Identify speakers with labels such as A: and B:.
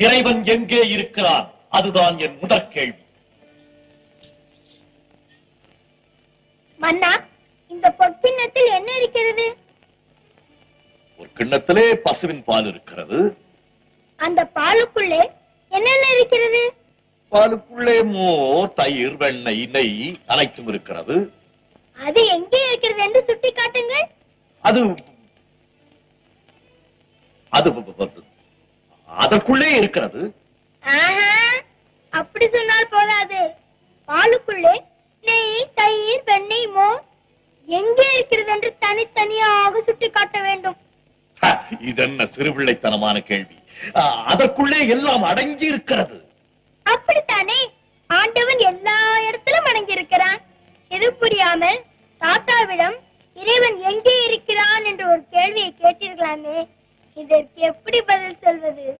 A: இறைவன் எங்கே இருக்கிறான்? அதுதான் என் முதற் கேள்வி.
B: மன்னா, இந்த பொற்கிண்ணத்தில் என்ன இருக்கிறது?
A: ஒரு கிண்ணத்திலே பசுவின் பால் இருக்கிறது.
B: அந்த பாலுக்குள்ளே என்னென்ன இருக்கிறது?
A: பாலுக்குள்ளே மோர், தயிர், வெண்ணெய், நெய் அனைத்தும் இருக்கிறது.
B: அது எங்கே இருக்கிறது என்று சுட்டி காட்டுங்கள்.
A: அது அது அதற்குள்ளே இருக்கிறது.
B: அப்படி சொன்னால் போதாது. பாலுக்குள்ளே நெய், தயிர், வெண்ணெய், மோர் எங்கே இருக்கிறது என்று தனித்தனியாக சுட்டி காட்ட வேண்டும்.
A: இதென்ன சிறுபிள்ளைத்தனமான கேள்வி? அதற்குள்ளே எல்லாம் அடங்கி இருக்கிறது.
B: அப்படித்தானே, ஆண்டவன் எல்லா இடத்திலும் அடங்கி இருக்கிறான். இது புரியாமல் தாத்தாவிடம் இறைவன் எங்கே இருக்கிறான் என்று ஒரு கேள்வியை கேட்டீர்களாமே, இதற்கு எப்படி பதில் சொல்வது?